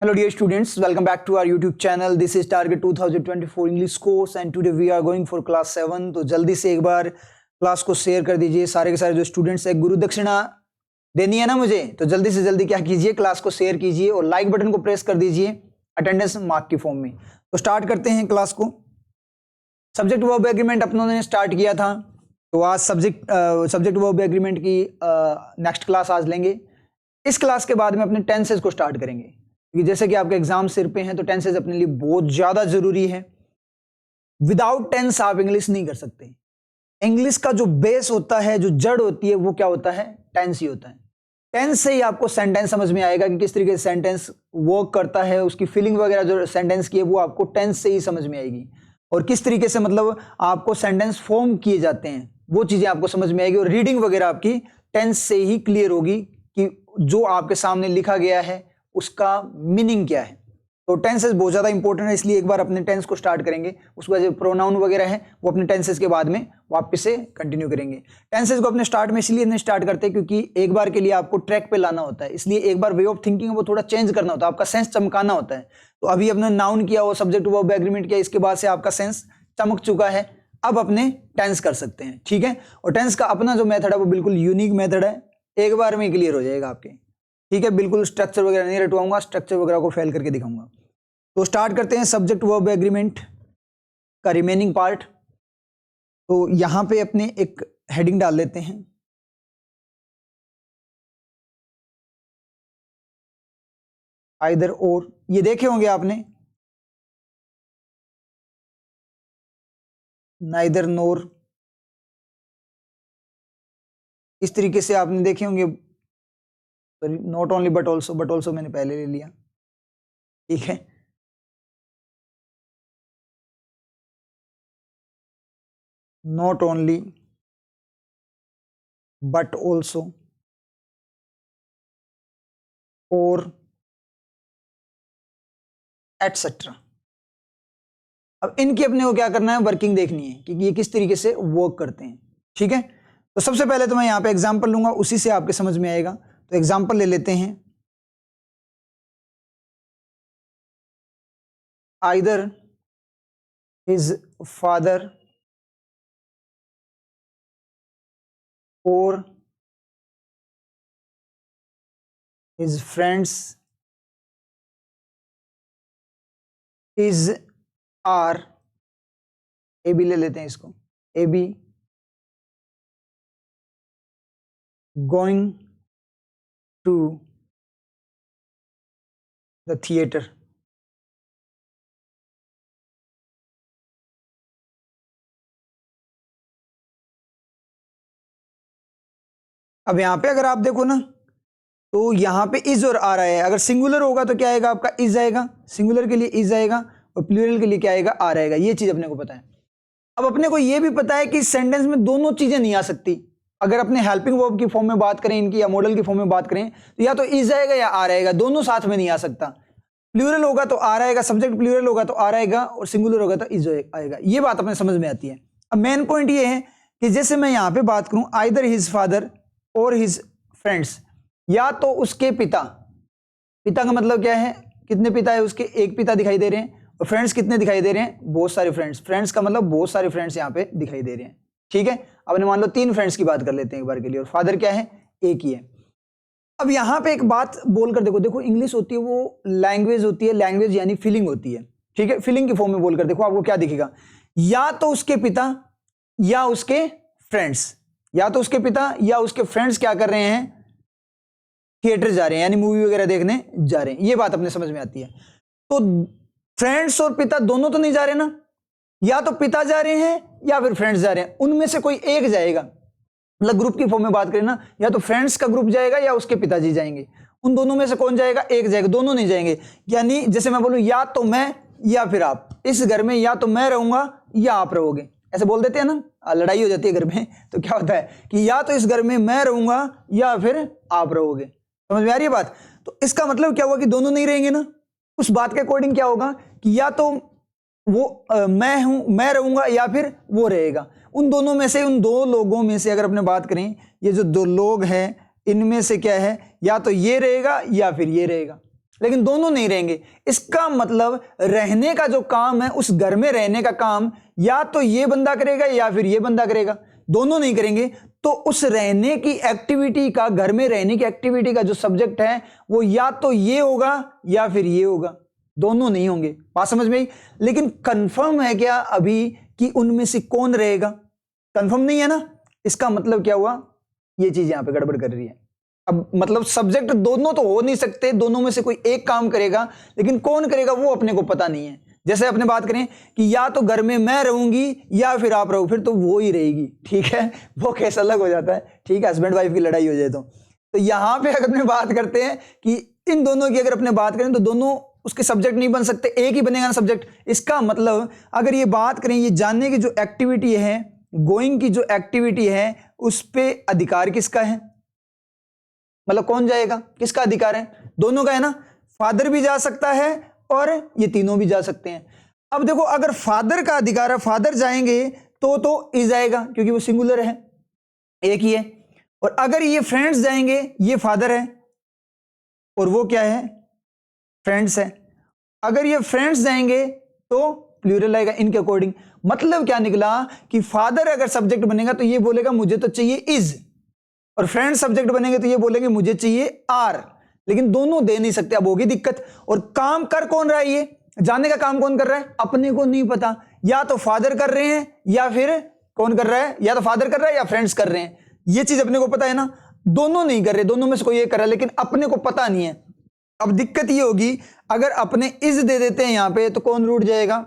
Hello dear students, welcome back to our YouTube channel. This is Target 2024 English course and today we are going for class 7. तो जल्दी से एक बार class को share कर दीजिए सारे के सारे जो स्टूडेंट्स हैं। गुरु दक्षिणा देनी है ना मुझे, तो जल्दी से जल्दी क्या कीजिए, क्लास को शेयर कीजिए और लाइक बटन को प्रेस कर दीजिए अटेंडेंस मार्क की फॉर्म में। तो स्टार्ट करते हैं क्लास को। सब्जेक्ट वर्ब एग्रीमेंट अपनों ने स्टार्ट किया था, तो आज सब्जेक्ट वर्ब एग्रीमेंट की नेक्स्ट क्लास आज लेंगे। इस क्लास के बाद में अपने टेंसेज को स्टार्ट करेंगे, क्योंकि जैसे कि आपके एग्जाम सिर पे हैं तो टेंसेज अपने लिए बहुत ज्यादा जरूरी है। विदाउट टेंस आप इंग्लिश नहीं कर सकते। इंग्लिश का जो बेस होता है, जो जड़ होती है, वो क्या होता है? टेंस ही होता है। टेंस से ही आपको सेंटेंस समझ में आएगा कि किस तरीके से सेंटेंस वर्क करता है, उसकी फीलिंग वगैरह जो सेंटेंस की है वो आपको टेंस से ही समझ में आएगी, और किस तरीके से मतलब आपको सेंटेंस फॉर्म किए जाते हैं वो चीजें आपको समझ में आएगी, और रीडिंग वगैरह आपकी टेंस से ही क्लियर होगी कि जो आपके सामने लिखा गया है उसका मीनिंग क्या है। तो टेंसेस बहुत ज्यादा इंपॉर्टेंट है, इसलिए एक बार अपने टेंस को स्टार्ट करेंगे, उसके बाद जो प्रोनाउन वगैरह है वो अपने टेंसेस के बाद में वापस से कंटिन्यू करेंगे। टेंसेस को अपने स्टार्ट में इसलिए नहीं स्टार्ट करते क्योंकि एक बार के लिए आपको ट्रैक पे लाना होता है, इसलिए एक बार वे ऑफ थिंकिंग वो थोड़ा चेंज करना होता है, आपका सेंस चमकाना होता है। तो अभी अपने नाउन किया और सब्जेक्ट वर्ब एग्रीमेंट किया, इसके बाद से आपका सेंस चमक चुका है, अब अपने टेंस कर सकते हैं, ठीक है। और टेंस का अपना जो मेथड है वो बिल्कुल यूनिक मेथड है, एक बार में क्लियर हो जाएगा आपके, ठीक है। बिल्कुल स्ट्रक्चर वगैरह नहीं रटवाऊंगा, स्ट्रक्चर वगैरह को फेल करके दिखाऊंगा। तो स्टार्ट करते हैं सब्जेक्ट वर्ब एग्रीमेंट का रिमेनिंग पार्ट। तो यहां पे अपने एक हेडिंग डाल लेते हैं, आइदर और। ये देखे होंगे आपने, नाइदर नोर, इस तरीके से आपने देखे होंगे। नॉट ओनली बट ऑल्सो मैंने पहले ले लिया, ठीक है। नॉट ओनली बट ऑल्सो और एटसेट्रा। अब इनकी अपने को क्या करना है, वर्किंग देखनी है कि ये किस तरीके से वर्क करते हैं, ठीक है। तो सबसे पहले तो मैं यहां पे एग्जांपल लूंगा, उसी से आपके समझ में आएगा। तो एग्जांपल ले लेते हैं, आइदर हिज फादर और his friends is are, A B ले लेते हैं इसको, A B going to the theatre. अब यहां पे अगर आप देखो ना, तो यहां पे इज और आ रहा है। अगर सिंगुलर होगा तो क्या आएगा आपका, इज आएगा, सिंगुलर के लिए इज आएगा, और प्लूरल के लिए क्या आएगा, आर आएगा। ये चीज अपने को पता है। अब अपने को ये भी पता है कि सेंटेंस में दोनों चीजें नहीं आ सकती। अगर अपने हेल्पिंग वर्ब की फॉर्म में बात करें इनकी, या मॉडल की फॉर्म में बात करें, तो या तो इज आएगा या आर आएगा, दोनों साथ में नहीं आ सकता। प्लूरल होगा तो आर आएगा, सब्जेक्ट प्लूरल होगा तो आर आएगा, और सिंगुलर होगा तो इज आएगा। ये बात अपने समझ में आती है। अब मेन पॉइंट ये है कि जैसे मैं यहां पे बात करूं, आइदर हिज फादर और हिज फ्रेंड्स, या तो उसके पिता, पिता का मतलब क्या है, कितने पिता है उसके, एक पिता दिखाई दे रहे हैं, और फ्रेंड्स कितने दिखाई दे रहे हैं, बहुत सारे फ्रेंड्स। फ्रेंड्स का मतलब बहुत सारे फ्रेंड्स यहाँ पे दिखाई दे रहे हैं, ठीक है। अब मान लो 3 फ्रेंड्स की बात कर लेते हैं एक बार के लिए, और फादर क्या है, एक ही है। अब यहाँ पे एक बात बोलकर देखो, इंग्लिश होती है वो लैंग्वेज होती है, लैंग्वेज यानी फीलिंग होती है, ठीक है। फीलिंग की फॉर्म में बोलकर देखो, आपको क्या दिखेगा, या तो उसके पिता या उसके फ्रेंड्स, या तो उसके पिता या उसके फ्रेंड्स क्या कर रहे हैं, थिएटर जा रहे हैं, यानी मूवी वगैरह देखने जा रहे हैं। ये बात अपने समझ में आती है। तो फ्रेंड्स और पिता दोनों तो नहीं जा रहे ना, या तो पिता जा रहे हैं या फिर फ्रेंड्स जा रहे हैं, उनमें से कोई एक जाएगा। मतलब ग्रुप की फॉर्म में बात करें ना, या तो फ्रेंड्स का ग्रुप जाएगा या उसके पिताजी जाएंगे, उन दोनों में से कौन जाएगा, एक जाएगा, दोनों नहीं जाएंगे। यानी जैसे मैं बोलूं या तो मैं या फिर आप, इस घर में या तो मैं रहूंगा या आप रहोगे, ऐसे बोल देते हैं ना, लड़ाई हो जाती है घर में, तो क्या होता है कि या तो इस घर में मैं रहूंगा या फिर आप रहोगे। समझ में आ रही है बात? तो इसका मतलब क्या हुआ कि दोनों नहीं रहेंगे ना। उस बात के अकॉर्डिंग क्या होगा कि या तो वो मैं रहूंगा या फिर वो रहेगा। उन दोनों में से, उन 2 लोगों में से अगर अपने बात करें, ये जो 2 लोग हैं इनमें से क्या है, या तो ये रहेगा या फिर ये रहेगा। लेकिन दोनों नहीं रहेंगे। इसका मतलब रहने का जो काम है, उस घर में रहने का काम या तो ये बंदा करेगा या फिर ये बंदा करेगा, दोनों नहीं करेंगे। तो उस रहने की एक्टिविटी का, घर में रहने की एक्टिविटी का जो सब्जेक्ट है वो या तो ये होगा या फिर ये होगा, दोनों नहीं होंगे। बात समझ में आई? लेकिन कंफर्म है क्या अभी कि उनमें से कौन रहेगा? कंफर्म नहीं है ना। इसका मतलब क्या हुआ, ये चीज यहां पे गड़बड़ कर रही है। अब मतलब सब्जेक्ट दोनों तो हो नहीं सकते, दोनों में से कोई एक काम करेगा, लेकिन कौन करेगा वो अपने को पता नहीं है। जैसे अपने बात करें कि या तो घर में मैं रहूंगी या फिर आप रहो, फिर तो वो ही रहेगी, ठीक है। वो केस अलग हो जाता है, ठीक है, हस्बैंड वाइफ की लड़ाई हो जाए तो यहां पे अगर अपने बात करते हैं कि इन दोनों की अगर अपने बात करें तो दोनों उसके सब्जेक्ट नहीं बन सकते, एक ही बनेगा ना सब्जेक्ट। इसका मतलब अगर ये बात करें, ये जानने की जो एक्टिविटी है, गोइंग की जो एक्टिविटी है, उस पे अधिकार किसका है? मतलब कौन जाएगा, किसका अधिकार है? दोनों का है ना। फादर भी जा सकता है और ये तीनों भी जा सकते हैं। अब देखो, अगर फादर का अधिकार है, फादर जाएंगे तो इज आएगा क्योंकि वो सिंगुलर है, एक ही है। और अगर ये फ्रेंड्स जाएंगे, ये फादर है और वो क्या है, फ्रेंड्स है। अगर ये फ्रेंड्स जाएंगे तो प्लूरल आएगा इनके अकॉर्डिंग। मतलब क्या निकला कि फादर अगर सब्जेक्ट बनेगा तो ये बोलेगा मुझे तो चाहिए इज, और फ्रेंड सब्जेक्ट बनेंगे तो ये बोलेंगे मुझे चाहिए आर। लेकिन दोनों दे नहीं सकते, अब होगी दिक्कत। और काम कर कौन रहा है, ये जानने का काम कौन कर रहा है? अपने को नहीं पता। या तो फादर कर रहे हैं या फिर कौन कर रहा है, या तो फादर कर रहा है या फ्रेंड्स कर रहे हैं। ये चीज अपने को पता है ना। दोनों नहीं कर रहे, दोनों में से कोई एक कर रहा है, लेकिन अपने को पता नहीं है। अब दिक्कत ये होगी, अगर अपने इज दे देते हैं यहां पे तो कौन रूठ जाएगा?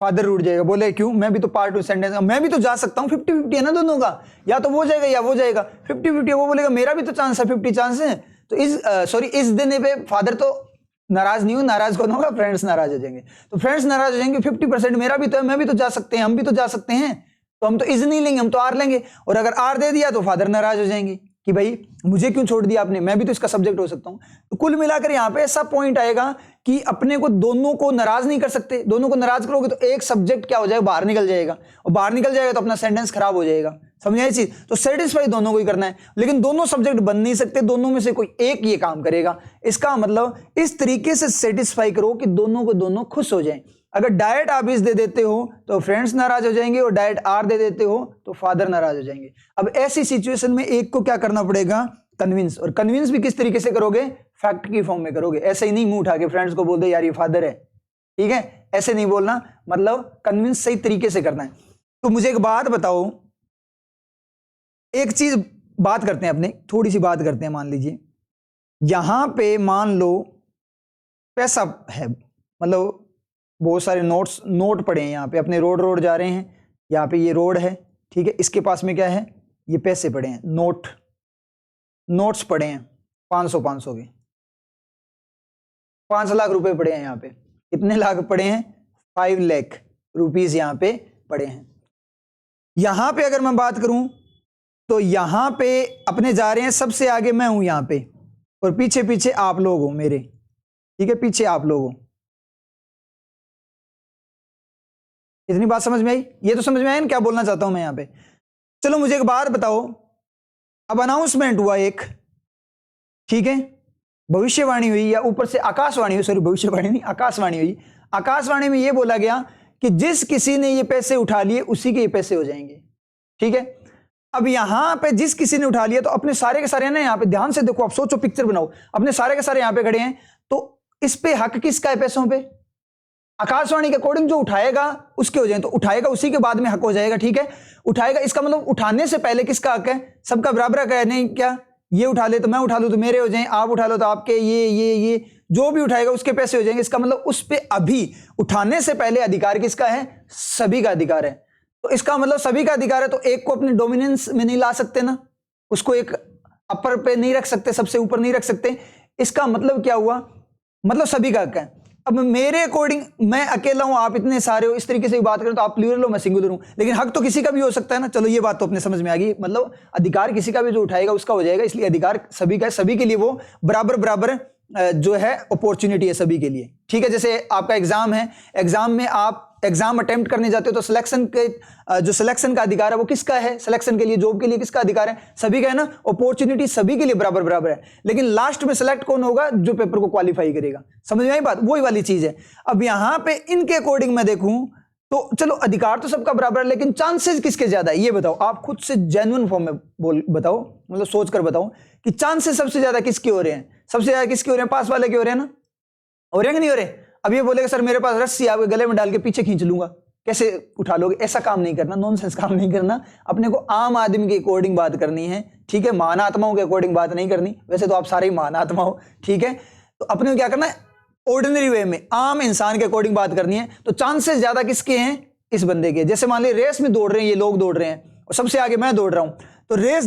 फादर रूठ जाएगा। बोले क्यों? मैं भी तो पार्ट ऑफ सेंटेंस, मैं भी तो जा सकता हूं। 50-50 है ना दोनों का, या तो वो जाएगा या वो जाएगा। 50-50 वो बोलेगा मेरा भी तो चांस है, 50 चांस है। तो इस देने पे फादर तो नाराज नहीं हो, नाराज कौन होगा? फ्रेंड्स नाराज हो जाएंगे। तो फ्रेंड्स नाराज हो जाएंगे, 50% मेरा भी तो है, मैं भी तो जा सकते हैं, हम भी तो जा सकते हैं। तो हम तो इज नहीं लेंगे, हम तो आर लेंगे। और अगर आर दे दिया तो फादर नाराज हो जाएंगे कि भाई मुझे क्यों छोड़ दिया आपने, मैं भी तो इसका सब्जेक्ट हो सकता हूं। तो कुल मिलाकर यहां पे ऐसा पॉइंट आएगा कि अपने को दोनों को नाराज नहीं कर सकते। दोनों को नाराज करोगे तो एक सब्जेक्ट क्या हो जाएगा, बाहर निकल जाएगा, और बाहर निकल जाएगा तो अपना सेंटेंस खराब हो जाएगा। समझा ये चीज? तो सेटिस्फाई दोनों को ही करना है, लेकिन दोनों सब्जेक्ट बन नहीं सकते, दोनों में से कोई एक ये काम करेगा। इसका मतलब इस तरीके से सेटिस्फाई करो कि दोनों को दोनों खुश हो जाएं। अगर डायरेक्ट आप इस दे देते हो तो फ्रेंड्स नाराज हो जाएंगे, और डायरेक्ट आर दे देते हो तो फादर नाराज हो जाएंगे। अब ऐसी सिचुएशन में एक को क्या करना पड़ेगा? कन्विंस। और कन्विंस भी किस तरीके से करोगे? फैक्ट की फॉर्म में करोगे। ऐसे ही नहीं मुंह उठा के फ्रेंड्स को बोल दे यार ये फादर है, ठीक है, ऐसे नहीं बोलना। मतलब कन्विंस सही तरीके से करना है। तो मुझे एक बात बताओ, एक चीज बात करते हैं अपने, थोड़ी सी बात करते हैं। मान लीजिए यहां पे मान लो पैसा है, मतलब बहुत सारे नोट पड़े हैं यहाँ पे, अपने रोड जा रहे हैं, यहाँ पे ये रोड है, ठीक है, इसके पास में क्या है, ये पैसे पड़े हैं, नोट्स पड़े हैं 500 के, 5 लाख रुपए पड़े हैं यहाँ पे। कितने लाख पड़े हैं? 5 लाख रुपीज यहाँ पे पड़े हैं। यहाँ पे अगर मैं बात करूं तो यहाँ पे अपने जा रहे हैं, सबसे आगे मैं हूं यहाँ पे, और पीछे पीछे आप लोग हो मेरे, ठीक है, पीछे आप लोग हो। इतनी बात समझ में आई? ये तो समझ में आया ना क्या बोलना चाहता हूं मैं यहाँ पे। चलो मुझे एक बात बताओ, अब अनाउंसमेंट हुआ एक, ठीक है, भविष्यवाणी हुई, या ऊपर से आकाशवाणी हुई, सॉरी भविष्यवाणी नहीं, आकाशवाणी हुई। आकाशवाणी में ये बोला गया कि जिस किसी ने ये पैसे उठा लिए उसी के ये पैसे हो जाएंगे, ठीक है। अब यहां पे जिस किसी ने उठा लिया तो अपने सारे के सारे ना, यहाँ पे ध्यान से देखो, आप सोचो, पिक्चर बनाओ, अपने सारे के सारे यहाँ पे खड़े हैं, तो इस पे हक किसका है पैसों पे? आकाशवाणी के अकॉर्डिंग जो उठाएगा उसके हो जाए, तो उठाएगा उसी के बाद में हक हो जाएगा, ठीक है। उठाएगा इसका मतलब उठाने से पहले किसका हक है? सबका बराबर हक है। नहीं क्या ये उठा ले तो मैं उठा लूं तो मेरे हो जाएं, आप उठा लो तो आपके, ये जो भी उठाएगा उसके पैसे हो जाएंगे। इसका मतलब उस पे अभी उठाने से पहले अधिकार किसका है? सभी का अधिकार है। तो इसका मतलब सभी का अधिकार है, तो एक को अपने डोमिनेंस में नहीं ला सकते ना, उसको एक अपर पे नहीं रख सकते, सबसे ऊपर नहीं रख सकते। इसका मतलब क्या हुआ? मतलब सभी का हक है। अब मेरे अकॉर्डिंग मैं अकेला हूं, आप इतने सारे हो, इस तरीके से भी बात करें तो आप प्लूरल हो, मैं सिंगुलर हूं, लेकिन हक तो किसी का भी हो सकता है ना। चलो ये बात तो अपने समझ में आ गई, मतलब अधिकार किसी का भी जो उठाएगा उसका हो जाएगा, इसलिए अधिकार सभी का है, सभी के लिए वो बराबर जो है अपॉर्चुनिटी है सभी के लिए, ठीक है। जैसे आपका एग्जाम है, एग्जाम में आप एग्जाम अटेम्प्ट करने जाते हो तो सिलेक्शन के जो सिलेक्शन का अधिकार है वो किसका है, सिलेक्शन के लिए जॉब के लिए किसका अधिकार है, सभी का है ना। अपॉर्चुनिटी सभी के लिए बराबर बराबर है, लेकिन लास्ट में सिलेक्ट कौन होगा, जो पेपर को क्वालिफाई करेगा। समझ में आई बात, वही वाली चीज है। अब यहां पे इनके अकॉर्डिंग मैं देखूं तो चलो अधिकार तो सबका बराबर है, लेकिन चांसेस किसके ज्यादा है ये बताओ। आप खुद से जेन्युइन फॉर्म में बताओ, मतलब सोच कर बताओ कि चांसेस सबसे ज्यादा किसके हो रहे हैं, सबसे ज्यादा किसके हो रहे हैं, पास वाले के हो रहे हैं ना, हो रहे हैं कि नहीं हो रहे। अब ये बोलेगा सर मेरे पास रस्सी आपके गले में डाल के पीछे खींच लूंगा, कैसे उठा लोगे, ऐसा काम नहीं करना, नॉनसेंस काम नहीं करना। अपने को आम आदमी के अकॉर्डिंग बात करनी है, ठीक है, महान आत्माओं के अकॉर्डिंग बात नहीं करनी। वैसे तो आप सारे ही महान आत्मा हो, ठीक है, तो अपने को क्या करना है, ऑर्डिनरी वे में आम इंसान के अकॉर्डिंग बात करनी है। तो चांसेस ज्यादा किसके हैं, इस बंदे के। जैसे मान लीजिए रेस में दौड़ रहे हैं ये लोग, दौड़ रहे हैं और सबसे आगे मैं दौड़ रहा हूं, तो रेस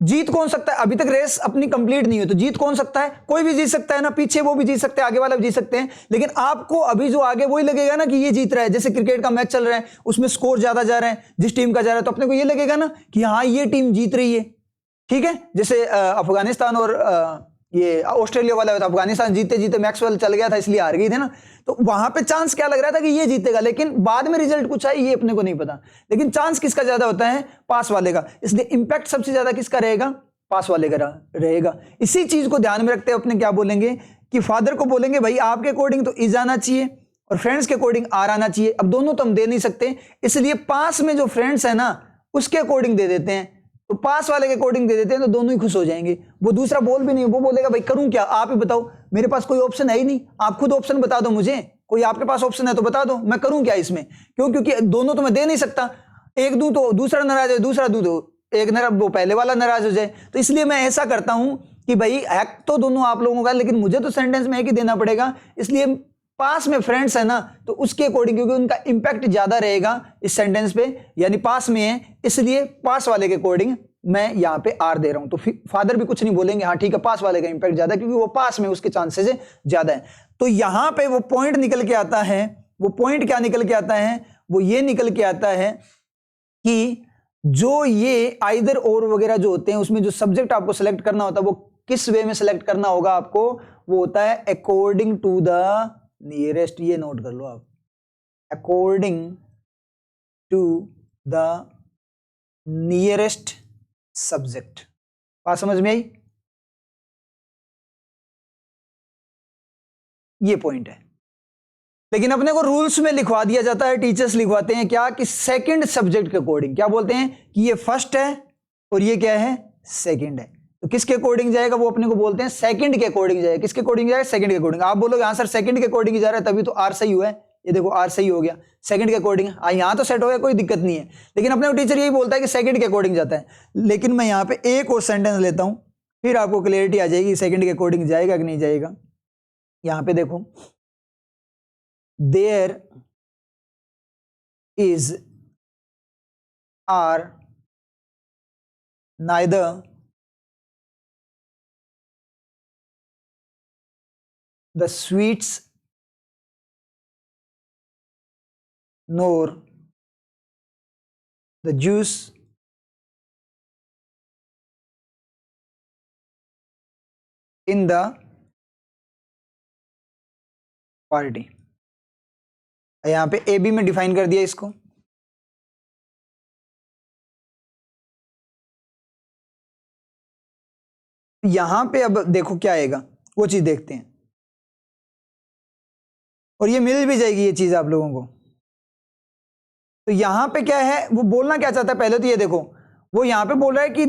जीत कौन सकता है, अभी तक रेस अपनी कंप्लीट नहीं हुई, तो जीत कौन सकता है, कोई भी जीत सकता है ना, पीछे वो भी जीत सकते हैं, आगे वाला भी जीत सकते हैं, लेकिन आपको अभी जो आगे वही लगेगा ना कि ये जीत रहा है। जैसे क्रिकेट का मैच चल रहा है, उसमें स्कोर ज्यादा जा रहा है जिस टीम का जा रहा है, तो अपने को ये लगेगा ना कि हाँ ये टीम जीत रही है, ठीक है। जैसे अफगानिस्तान और ये ऑस्ट्रेलिया वाला है, तो अफगानिस्तान जीते जीते मैक्सवेल चल गया था इसलिए हार गई थी ना, तो वहां पे चांस क्या लग रहा था कि ये जीतेगा, लेकिन बाद में रिजल्ट कुछ आई ये अपने को नहीं पता, लेकिन चांस किसका ज्यादा होता है, पास वाले का। इसलिए इंपैक्ट सबसे ज्यादा किसका रहेगा, पास वाले का रहेगा। इसी चीज को ध्यान में रखते अपने क्या बोलेंगे कि फादर को बोलेंगे भाई आपके अकॉर्डिंग तो इज आना चाहिए और फ्रेंड्स के अकॉर्डिंग आर आना चाहिए। अब दोनों तो हम दे नहीं सकते, इसलिए पास में जो फ्रेंड्स है ना उसके अकॉर्डिंग दे देते हैं, तो पास वाले के अकॉर्डिंग दे देते हैं, तो दोनों ही खुश हो जाएंगे। वो दूसरा बोल भी नहीं, वो बोलेगा भाई करूं क्या, आप ही बताओ, मेरे पास कोई ऑप्शन है ही नहीं, आप खुद ऑप्शन बता दो मुझे, कोई आपके पास ऑप्शन है तो बता दो, मैं करूं क्या इसमें, क्यों, क्योंकि दोनों तो मैं दे नहीं सकता, एक दूं तो दूसरा नाराज है, दूसरा दूं तो एक वो पहले वाला नाराज हो जाए। तो इसलिए मैं ऐसा करता हूं कि भाई हक तो दोनों आप लोगों का, लेकिन मुझे तो सेंटेंस में एक ही देना पड़ेगा, इसलिए पास में फ्रेंड्स है ना तो उसके अकॉर्डिंग, क्योंकि उनका इंपैक्ट ज्यादा रहेगा इस सेंटेंस पे, यानी पास में है, इसलिए पास वाले के अकॉर्डिंग मैं यहां पे आर दे रहा हूं। तो फादर भी कुछ नहीं बोलेंगे, हाँ ठीक है पास वाले का इंपैक्ट ज्यादा, क्योंकि वो पास में उसके चांसेस ज्यादा है। तो यहां पे वो पॉइंट निकल के आता है, वो पॉइंट क्या निकल के आता है, वो ये निकल के आता है कि जो ये आइदर और वगैरह जो होते हैं उसमें जो सब्जेक्ट आपको सेलेक्ट करना होता है वो किस वे में सेलेक्ट करना होगा आपको, वो होता है अकॉर्डिंग टू द नियरेस्ट, ये नोट कर लो आप, according to the nearest subject. बात समझ में आई, ये पॉइंट है। लेकिन अपने को रूल्स में लिखवा दिया जाता है, टीचर्स लिखवाते हैं क्या कि सेकंड सब्जेक्ट के अकॉर्डिंग, क्या बोलते हैं कि ये फर्स्ट है और ये क्या है, सेकंड है, तो किसके अकॉर्डिंग जाएगा, वो अपने को बोलते हैं सेकंड के अकॉर्डिंग जाएगा। किसके अकॉर्डिंग जाएगा, सेकंड के अकॉर्डिंग। आप बोलोगे हाँ सर सेकंड के अकॉर्डिंग जा रहा है, तभी तो आर सही हुआ है, ये देखो आर सही हो गया, सेकंड के अकॉर्डिंग, यहां तो सेट हो गया, कोई दिक्कत नहीं है, लेकिन अपने को टीचर यही बोलता है कि सेकंड के अकॉर्डिंग जाता है। लेकिन मैं यहाँ पे एक और सेंटेंस लेता हूं, फिर आपको क्लियरिटी आ जाएगी सेकंड के अकॉर्डिंग जाएगा कि नहीं जाएगा। यहां पे देखो, there is are neither the sweets nor the juice in the party। यहां पे ए बी में डिफाइन कर दिया इसको। यहां पे अब देखो क्या आएगा, वो चीज देखते हैं, और ये मिल भी जाएगी ये चीज आप लोगों को। तो यहां पे क्या है, वो बोलना क्या चाहता है, पहले तो ये देखो, वो यहां पे बोल रहा है कि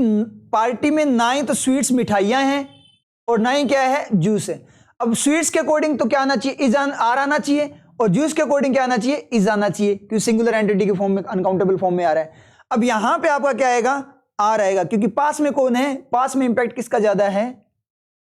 पार्टी में ना ही तो स्वीट्स मिठाइयां हैं और ना ही क्या है, जूस है। अब स्वीट्स के अकॉर्डिंग तो क्या आना चाहिए, इज आर आना चाहिए, और जूस के अकॉर्डिंग क्या आना चाहिए, इज आना चाहिए, क्योंकि सिंगुलर एंटिटी के फॉर्म में, अनकाउंटेबल फॉर्म में आ रहा है। अब यहां पे आपका क्या आएगा, आर आएगा, क्योंकि पास में कौन है, पास में इंपैक्ट किसका ज्यादा है,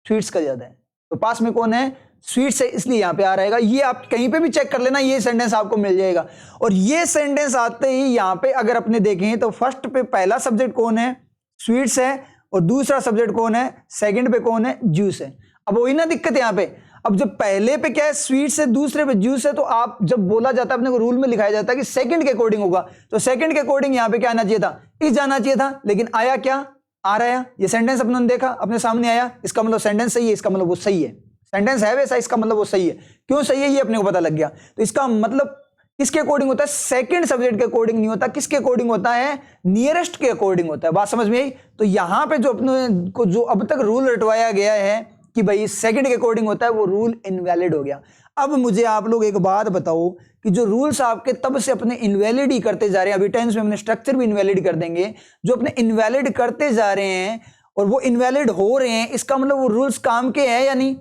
स्वीट्स का ज्यादा है, तो पास में कौन है, स्वीट्स है, इसलिए यहां पे आ रहेगा। ये आप कहीं पे भी चेक कर लेना, ये सेंटेंस आपको मिल जाएगा। और ये सेंटेंस आते ही यहां पे अगर अपने देखें तो फर्स्ट पे पहला सब्जेक्ट कौन है, स्वीट्स है, और दूसरा सब्जेक्ट कौन है, सेकंड पे कौन है, जूस है। अब वही ना दिक्कत यहां पे, अब जब पहले पे क्या है, स्वीट्स है, दूसरे पे जूस है, तो आप जब बोला जाता है अपने को रूल में लिखाया जाता है कि सेकंड के अकॉर्डिंग होगा, तो सेकंड के अकॉर्डिंग यहां पे क्या आना चाहिए था, इज आना चाहिए था, लेकिन आया क्या, आ रहा। ये सेंटेंस अपने देखा, अपने सामने आया, इसका मतलब सेंटेंस सही है, इसका मतलब वो सही है, सेंटेंस है वैसा, इसका मतलब वो सही है। क्यों सही है ये अपने को पता लग गया। तो इसका मतलब किसके अकॉर्डिंग होता है? सेकंड सब्जेक्ट के अकॉर्डिंग नहीं होता। किसके अकॉर्डिंग होता है? नियरेस्ट के अकॉर्डिंग होता है। बात समझ में आई? तो यहां पे जो अपने को जो अब तक रूल रटवाया गया है कि भाई सेकंड के अकॉर्डिंग होता है, वो रूल इनवैलिड हो गया। अब मुझे आप लोग एक बात बताओ कि जो रूल्स आपके तब से अपने इनवैलिड ही करते जा रहे हैं, अभी टेंस में हमने स्ट्रक्चर भी इनवैलिड कर देंगे, जो अपने इनवैलिड करते जा रहे हैं और वो इनवैलिड हो रहे हैं, इसका मतलब वो रूल्स काम के हैं या नहीं?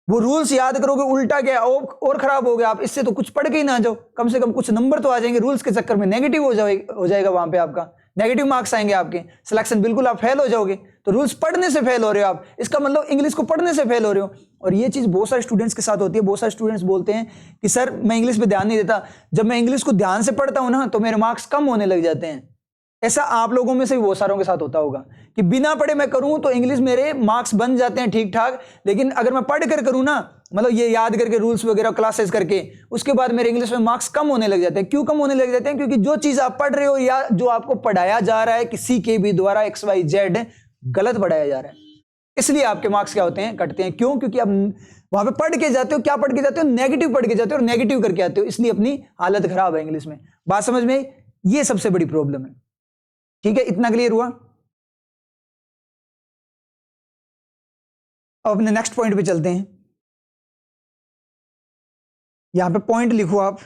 वो रूल्स याद करोगे उल्टा क्या और खराब हो गया। आप इससे तो कुछ पढ़ के ही ना जाओ, कम से कम कुछ नंबर तो आ जाएंगे। रूल्स के चक्कर में नेगेटिव हो जाएगा वहां पे, आपका नेगेटिव मार्क्स आएंगे, आपके सिलेक्शन बिल्कुल आप फेल हो जाओगे। तो रूल्स पढ़ने से फेल हो रहे हो आप, इसका मतलब इंग्लिश को पढ़ने से फेल हो रहे हो। और ये चीज बहुत सारे स्टूडेंट्स के साथ होती है। बहुत सारे स्टूडेंट्स बोलते हैं कि सर मैं इंग्लिश पे ध्यान नहीं देता, जब मैं इंग्लिश को ध्यान से पढ़ता हूं ना तो मेरे मार्क्स कम होने लग जाते हैं। ऐसा आप लोगों में से भी बहुत सारों के साथ होता होगा कि बिना पढ़े मैं करूं तो इंग्लिश मेरे मार्क्स बन जाते हैं ठीक ठाक, लेकिन अगर मैं पढ़ कर करूं ना, मतलब ये याद करके रूल्स वगैरह क्लासेस करके, उसके बाद मेरे इंग्लिश में मार्क्स कम होने लग जाते हैं। क्यों कम होने लग जाते हैं? क्योंकि जो चीज आप पढ़ रहे हो या जो आपको पढ़ाया जा रहा है किसी के भी द्वारा XYZ गलत पढ़ाया जा रहा है, इसलिए आपके मार्क्स क्या होते हैं? कटते हैं। क्यों? क्योंकि आप वहां पे पढ़ के जाते हो, क्या पढ़ के जाते हो? नेगेटिव पढ़ के जाते हो और नेगेटिव करके आते हो, इसलिए अपनी हालत खराब है इंग्लिश में। बात समझ में? ये सबसे बड़ी प्रॉब्लम है। ठीक है, इतना क्लियर हुआ? अब अपने नेक्स्ट पॉइंट पे चलते हैं। यहां पे पॉइंट लिखो आप,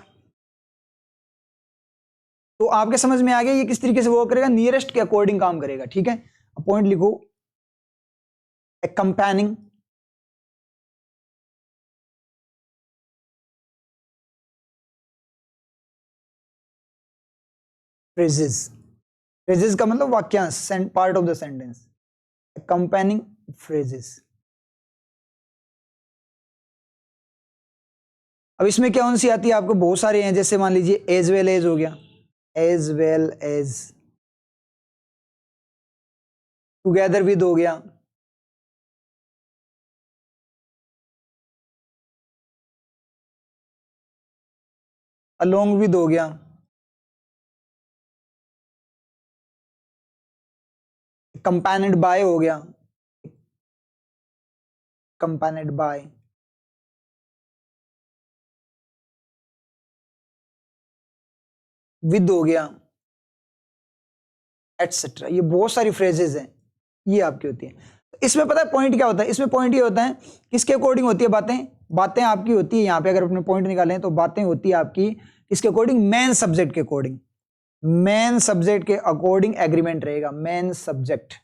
तो आपके समझ में आ गया ये किस तरीके से वो करेगा, नियरेस्ट के अकॉर्डिंग काम करेगा। ठीक है, अब पॉइंट लिखो, accompanying phrases। phrases का मतलब वाक्यांश, part of the sentence. accompanying phrases। अब इसमें क्या कौन सी आती है? आपको बहुत सारे हैं, जैसे मान लीजिए एज वेल एज हो गया, as well as, together with हो गया, अलोंग विद हो गया, कंपेनिड बाय हो गया, कंपेनिड बाय, विद हो गया, एटसेट्रा। ये बहुत सारी फ्रेजेस हैं, ये आपकी होती है। इसमें पता है पॉइंट क्या होता है? इसमें पॉइंट ये होता है किसके अकॉर्डिंग होती है बातें? बातें आपकी होती है यहां पे, अगर अपने पॉइंट निकालें तो बातें होती है आपकी किसके अकॉर्डिंग? मेन सब्जेक्ट के अकॉर्डिंग। मेन सब्जेक्ट के अकॉर्डिंग एग्रीमेंट रहेगा। मेन सब्जेक्ट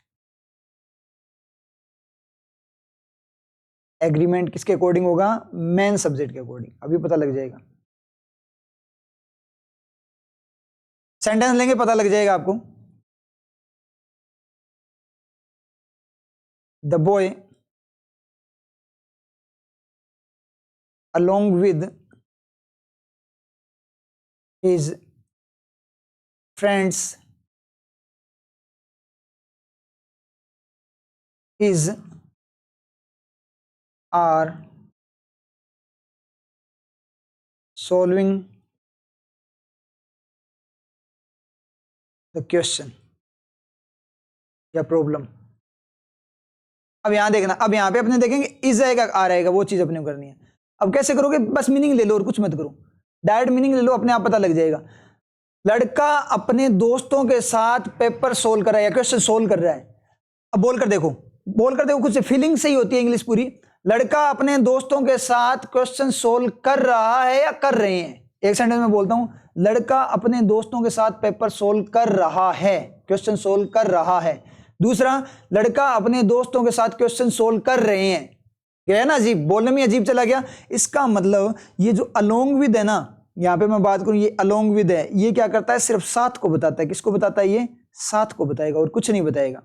एग्रीमेंट किसके अकॉर्डिंग होगा? मेन सब्जेक्ट के अकॉर्डिंग। अभी पता लग जाएगा, सेंटेंस लेंगे पता लग जाएगा आपको। The boy along with his friends are solving the question या प्रॉब्लम। अब यहां देखना, अब यहां पे अपने देखेंगे इज आएगा आ रहेगा, वो चीज अपने को करनी है। अब कैसे करोगे? बस मीनिंग ले लो और कुछ मत करो, डायरेक्ट मीनिंग ले लो, अपने आप पता लग जाएगा। लड़का अपने दोस्तों के साथ पेपर सोल्व कर रहा है या क्वेश्चन सोल्व कर रहा है। अब बोल कर देखो, बोल कर देखो, कुछ फीलिंग से ही होती है इंग्लिश पूरी। लड़का अपने दोस्तों के साथ क्वेश्चन सोल्व कर रहा है या कर रहे हैं? एक सेंटेंस में बोलता हूं, लड़का अपने दोस्तों के साथ पेपर सोल्व कर रहा है, क्वेश्चन सोल्व कर रहा है। दूसरा, लड़का अपने दोस्तों के साथ क्वेश्चन सोल्व कर रहे हैं। क्या है ना, अजीब, बोलने में अजीब चला गया। इसका मतलब ये जो अलोंग विद है ना, यहां पे मैं बात करूं, ये अलोंग विद है, ये क्या करता है? सिर्फ साथ को बताता है। किसको बताता है? ये साथ को बताएगा और कुछ नहीं बताएगा।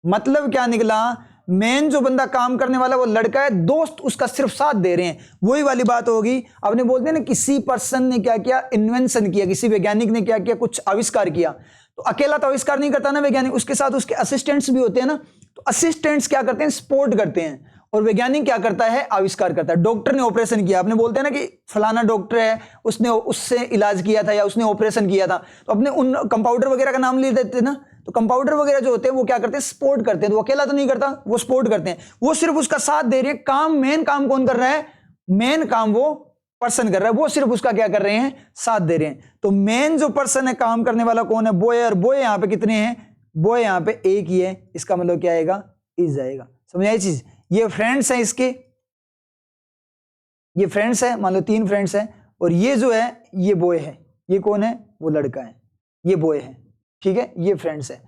मतलब क्या निकला? मेन जो बंदा काम करने वाला वो लड़का है, दोस्त उसका सिर्फ साथ दे रहे हैं। वही वाली बात होगी, आपने बोलते हैं ना किसी पर्सन ने क्या किया? इन्वेंशन किया, किसी वैज्ञानिक ने क्या किया? कुछ आविष्कार किया। तो अकेला तो आविष्कार नहीं करता ना वैज्ञानिक, उसके साथ उसके असिस्टेंट्स भी होते हैं ना। तो असिस्टेंट्स क्या करते हैं? सपोर्ट करते हैं। और वैज्ञानिक क्या करता है? आविष्कार करता है। डॉक्टर ने ऑपरेशन किया, आपने बोलते हैं ना कि फलाना डॉक्टर है, उसने उससे इलाज किया था या उसने ऑपरेशन किया था, तो अपने उन कंपाउंडर वगैरह का नाम ले देते ना। तो कंपाउंडर वगैरह जो होते हैं वो क्या करते हैं? सपोर्ट करते हैं। तो वो अकेला तो नहीं करता, वो सपोर्ट करते हैं, वो सिर्फ उसका साथ दे रहे हैं। काम, मेन काम कौन कर रहा है? मेन काम वो पर्सन कर रहा है वो सिर्फ उसका क्या कर रहे हैं, साथ दे रहे हैं। तो मेन जो पर्सन है, काम करने वाला कौन है, बॉय, और बॉय यहाँ पे कितने हैं, बॉय यहाँ पे एक ही है, इसका मतलब क्या आएगा, इज आएगा। समझ आई चीज। ये फ्रेंड्स हैं इसके, ये फ्रेंड्स है, मान लो 3 फ्रेंड्स हैं, और ये जो है ये बॉय है, ये कौन है, वो लड़का है, ये बॉय है, ठीक है, ये फ्रेंड्स है।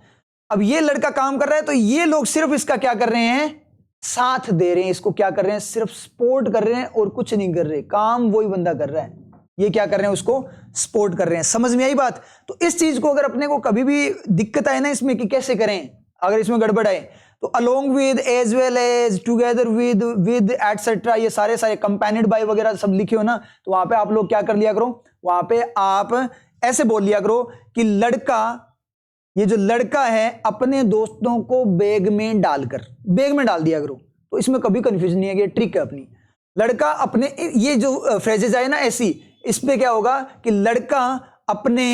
अब ये लड़का काम कर रहा है तो ये लोग सिर्फ इसका क्या कर रहे हैं, साथ दे रहे हैं, इसको क्या कर रहे हैं, सिर्फ सपोर्ट कर रहे हैं और कुछ नहीं कर रहे, काम वही बंदा कर रहा है, ये क्या कर रहे हैं, उसको सपोर्ट कर रहे हैं। समझ में आई बात। तो इस चीज को अगर अपने को कभी भी दिक्कत आए ना इसमें कि कैसे करें, अगर इसमें गड़बड़ आए तो along with, as well as, together with etcetera, ये सारे कंपेनिड बाय वगैरह सब लिखे हो ना, तो वहां पे आप लोग क्या कर लिया करो, वहां पे आप ऐसे बोल लिया करो कि लड़का, ये जो लड़का है अपने दोस्तों को बैग में डालकर, बैग में डाल दिया करो, तो इसमें कभी कंफ्यूजन नहीं है, ये ट्रिक है अपनी। लड़का अपने, ये जो फ्रेजेज आए ना ऐसी, इस पे क्या होगा कि लड़का अपने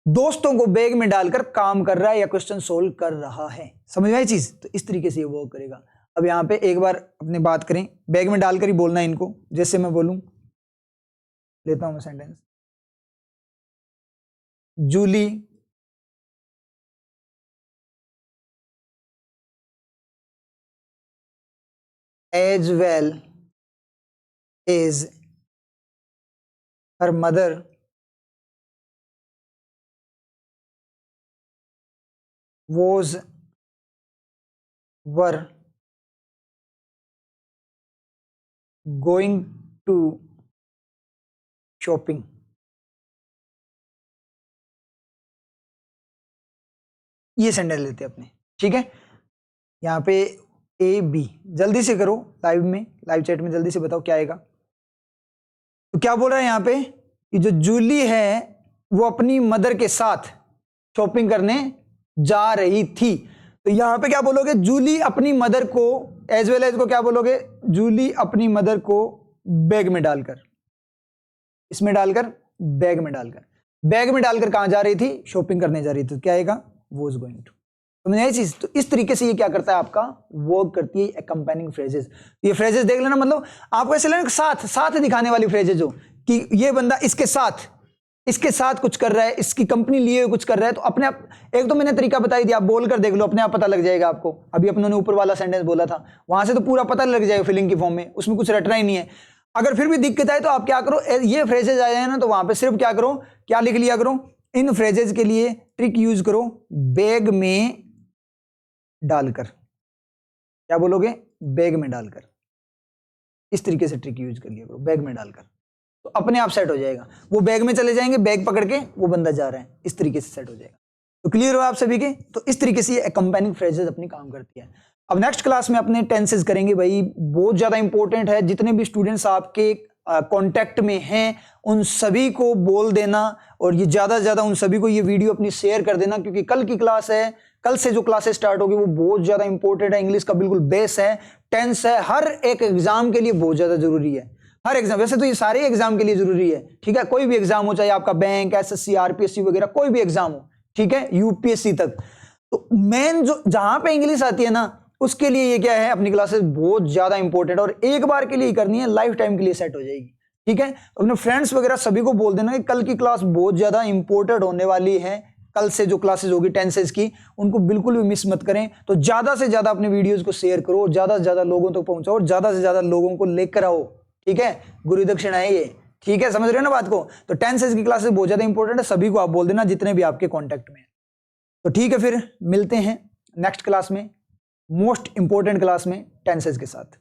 दोस्तों को बैग में डालकर काम कर रहा है या क्वेश्चन सोल्व कर रहा है। समझ में आई चीज। तो इस तरीके से ये वर्क करेगा। अब यहां पे एक बार अपने बात करें, बैग में डालकर ही बोलना है इनको, जैसे मैं बोलूं, लेता हूं मैं sentence, Julie as well as her mother was were going to shopping। ये सेंटेंस लेते हैं अपने, ठीक है। यहाँ पे ए बी, जल्दी से करो लाइव में, लाइव चैट में जल्दी से बताओ क्या आएगा। तो क्या बोल रहा है यहाँ पे कि जो जूली है वो अपनी मदर के साथ शॉपिंग करने जा रही थी। तो यहां पे क्या बोलोगे, जूली अपनी मदर को, एज वेल एज को क्या बोलोगे, जूली अपनी मदर को बैग में डालकर, इसमें डालकर, बैग में डालकर, बैग में डालकर कहां जा रही थी, शॉपिंग करने जा रही थी। तो क्या आएगा, वॉज गोइंग टू। समझ आई चीज। तो इस तरीके से ये क्या करता है, आपका वर्क करती है अकम्पेनिंग फ्रेजेस। ये फ्रेजेस देख लेना, मतलब आपको ऐसे लगना साथ साथ दिखाने वाली फ्रेजेस हो कि ये बंदा इसके साथ कुछ कर रहा है, इसकी कंपनी लिए कुछ कर रहा है। तो अपने आप, एक तो मैंने तरीका बताई दिया, आप बोल कर देख लो, अपने आप पता लग जाएगा आपको। अभी अपनों ने ऊपर वाला सेंटेंस बोला था, वहां से तो पूरा पता लग जाएगा फिलिंग की फॉर्म में, उसमें कुछ रटना ही नहीं है। अगर फिर भी दिक्कत आए तो आप क्या करो, ये फ्रेजेज आए हैं ना, तो वहां पे सिर्फ क्या करो, क्या लिख लिया करो, इन फ्रेजेज के लिए ट्रिक यूज करो, बैग में डालकर। क्या बोलोगे, बैग में डालकर। इस तरीके से ट्रिक यूज कर लिया करो, बैग में डालकर, तो अपने आप सेट हो जाएगा। वो बैग में चले जाएंगे, बैग पकड़ के वो बंदा जा रहा है, इस तरीके से सेट हो जाएगा। तो क्लियर हो आप सभी के। तो इस तरीके से ये अकम्पेनिंग फ्रेजेस अपनी काम करती है। अब नेक्स्ट क्लास में अपने टेंसेस करेंगे भाई, बहुत ज्यादा इंपॉर्टेंट है। जितने भी स्टूडेंट्स आपके कांटेक्ट में हैं उन सभी को बोल देना, और ये ज्यादा से ज्यादा उन सभी को ये वीडियो अपनी शेयर कर देना, क्योंकि कल की क्लास है, कल से जो क्लासेस स्टार्ट होगी वो बहुत ज्यादा इंपॉर्टेंट है। इंग्लिश का बिल्कुल बेस है, टेंस है, हर एक एग्जाम के लिए बहुत ज्यादा जरूरी है। हर एग्जाम, वैसे तो ये सारे एग्जाम के लिए जरूरी है, ठीक है। कोई भी एग्जाम हो, चाहे आपका बैंक, एसएससी, आरपीएससी वगैरह कोई भी एग्जाम हो, ठीक है, यूपीएससी तक। तो मेन जो जहां पे इंग्लिश आती है ना, उसके लिए ये क्या है, अपनी क्लासेस बहुत ज्यादा इंपॉर्टेंट, और एक बार के लिए करनी है, लाइफ टाइम के लिए सेट हो जाएगी, ठीक है। तो अपने फ्रेंड्स वगैरह सभी को बोल देना कि कल की क्लास बहुत ज्यादा इंपॉर्टेंट होने वाली है। कल से जो क्लासेस होगी टेंसेस की, उनको बिल्कुल भी मिस मत करें। तो ज्यादा से ज्यादा अपने वीडियोस को शेयर करो, ज्यादा से ज्यादा लोगों तक पहुंचाओ, और ज्यादा से ज्यादा लोगों को लेकर आओ, ठीक है। गुरु दक्षिणा है ये, ठीक है, समझ रहे हो ना बात को। तो टेंसेस की क्लासेस बहुत ज्यादा इंपॉर्टेंट है, सभी को आप बोल देना जितने भी आपके कांटेक्ट में है। तो ठीक है, फिर मिलते हैं नेक्स्ट क्लास में, मोस्ट इंपॉर्टेंट क्लास में टेंसेस के साथ।